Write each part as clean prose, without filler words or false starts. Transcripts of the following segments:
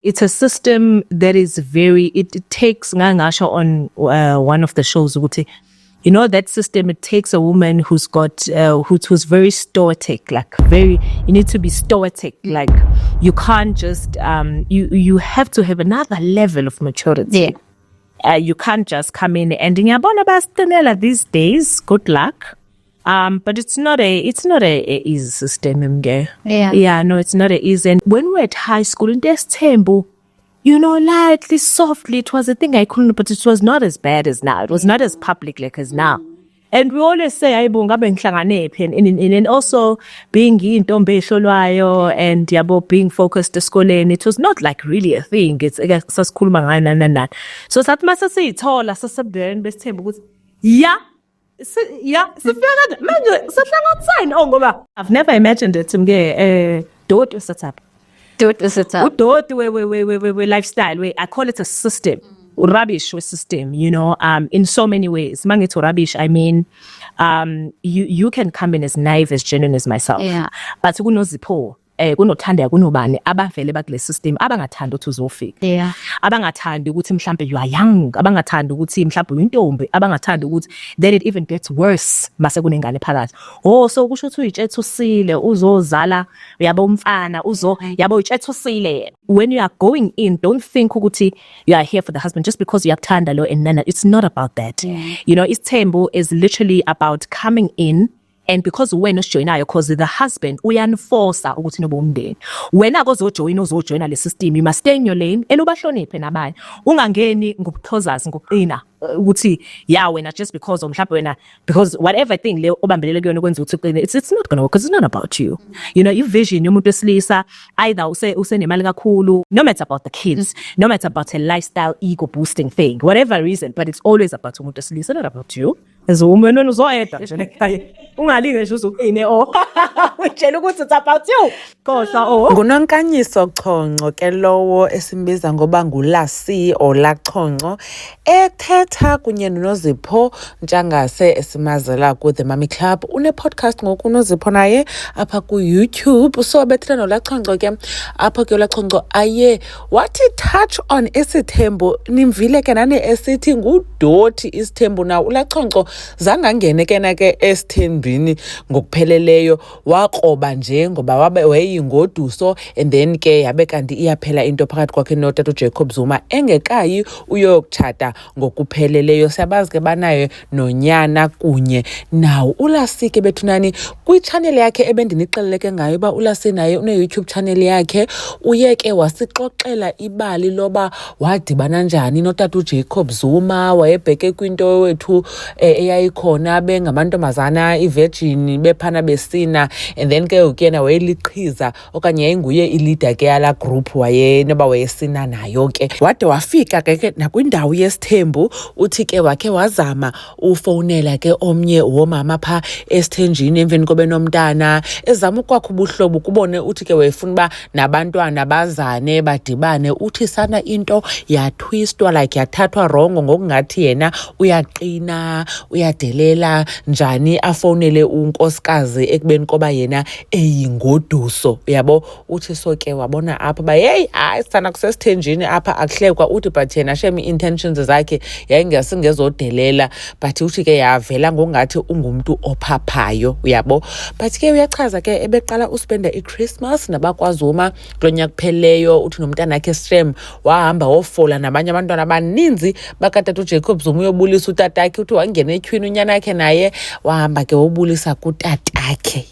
It's a system that is it takes ngangasho on one of the shows ukuthi, you know, that system, it takes a woman who's got who's very stoic, like you need to be stoic, like you can't just you have to have another level of maturity. You can't just come in and these days, good luck. But it's not a easy system, yeah, no, it's not a easy. And when we were at high school in Destembu, you know, lightly, softly, it was a thing I couldn't, but it was not as bad as now. It was not as public like as now. And we always say, and also being and being focused to school, and it was not like really a thing. It's school. So I've never imagined it. Lifestyle. I call it a system. Rubbish system, you know, in so many ways. Mangito rubbish, I mean, you can come in as naive, as genuine as myself. But kunozipo, kunothanda kunobani abavele bakule system abangathanda ukuthi uzofika. Abangathanda ukuthi mhlambe you are young, abangathanda ukuthi mhlambe uyintombi, abangathanda ukuthi then it even gets worse mase kunengane phakathi. Oh, so kusho ukuthi uyitshethusile uzozala yabo umfana yabo uyitshethusile. When you are going in, don't think ukuthi you are here for the husband just because you have thanda lo and nana. It's not about that. You know, Isithembu is literally about coming in. And because when ujoyinayo, because the husband uyanforsa ukuthi nobo umndeni, wena uzojoyina le system, you must stay in your lane and ubahloniphe nabanye, ungangeni ngokuthozazi ngokuqina ukuthi wena just because mhlawumbe wena because whatever thing le obambelele kuyona ukwenza ukuthi uqine, it's not gonna work because it's not about you. You know, vision yomuntu wesilisa either usenemali kakhulu, no matter about the kids, no matter about a lifestyle ego boosting thing, whatever reason, but it's always about umuntu wesilisa, not about you. As a woman uzoyedwa nje nekhaya ungalinge nje uzuqine utshela ukuthi it's about you kodwa nguNonkanyiso Chongco ke lowo esimbiza ngoba ngulasi Chongco ethetha kunye noNozipho Ntshangase esimazela ku The Mummy Club. Une podcast ngoku uNozipho naye apha ku YouTube, so bethetha noLachongco ke apha ke uLachongco aye wathi touch on Isithembu. Nimvile ke nani esithi ngudoti Isithembu na uLachongco zangangene ke esithembini ngokupheleleyo waqoba nje ngoba wayeyingoduso, and then ke yabe kanti iyaphela into phakathi kwakhe noTata Jacob Zuma engekayi uyokutshata ngokupheleleyo. Siyabazi ke banayo nonyana kunye nawo uLasike bethunani kwi-channel yakhe ebendinixeleleke ngayo uba uLasi naye une-YouTube channel yakhe. Uye ke wasixoxela ibali loba wadibana njani noTata Jacob Zuma, wayebheke kwinto wethu eyayikhona bengamantombazana ivirgin bephana besina, and then ke ukena wayeliqhiza okanye yayinguye ileader ke yala group noba wayesina nayo ke. Wade wafika ke nakwindawo yesithembu, uthi ke wakhe wazama ufowunela ke omnye womama pha esithenjini emveni kobe nomntana ezama ukwakha ubuhlobo kubone, uthi ke wayefuna ba nabantwana bazane badibane. Uthi sana into yatwistwa like yathathwa wrong ngokungathi yena uyaqina uyadelela njani afowunele unkosikazi ekubeni koba yena eyingoduso, yabo. Uthi so ke wabona apha ba hayi sana kusesithenjini apha akuhlekwa, uthi but yena shame intentions zakhe yayingasingezodelela, but uthi ke yavela ngokungathi ungumuntu ophaphayo, yabo. But ke uyachaza ke ebeqala uspenda iChristmas nabakwaZuma kulonyaka kupheleyo, uthi nomntana wakhe Strem wahamba wofola nabanye abantwana abaninzi bakatata uJacob Zuma uyobulisa utatakhe, uthi wangena etyhwini unyana yakhe naye wahamba ke wobulisa kutatakhe.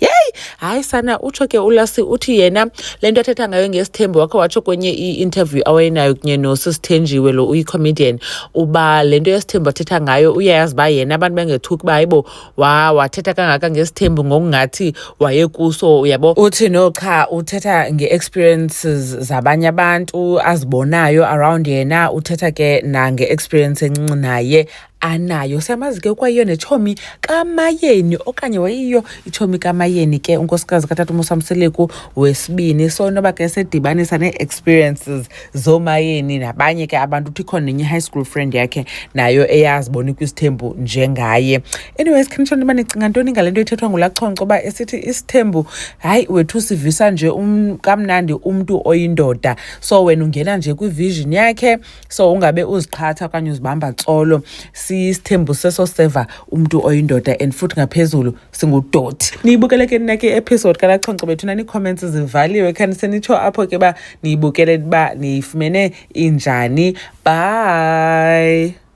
Hayi sana utsho ke uLasi uthi yena lento athetha ngayo ngesithembu wakhe watsho kwenye i-interview awayenayo kunye noSisithenjiwe lo uyi-comedian uba lento yesithembu athetha ngayo uyayazi ba yena abantu bengethuki ba hayibo wathetha kangaka ngesithembu ngokungathi wayekuso, yabo. Uthi no cha uthetha nge-experiences zabanye abantu azibonayo around yena, uthetha ke nange-experience encinci naye anayo. Siyamazi ke kwayiyo neTshomi kaMayeni okanye wayiyo iTshomi kaMayeni ke unkosikazi kaTata uMosamseleku wesibini. So noba ke sedibanisa nee-experiences zooMayeni nabanye ke abantu, uthi khona nenye high school friend yakhe nayo eyazibona kwisithembu njengaye. Anyways, khanitshoni uba nicinga ntoni ngale nto ithethwa ngulaXhonkco uba esithi isithembu hayi wethu sivisa nje kamnandi umntu oyindoda. So wena ungena nje kwivision yakhe, so ungabe uziqhatha okanye uzibamba tsolo. Sisithembu seso seva umntu oyindoda and futhi ngaphezulu singudoti. Niyibukele ke nina ke episode kalaXhonkco bethu comments zivaliwe. Khaniseniitsho apho ke ba niyibukele ba niyifumene injani. Bye.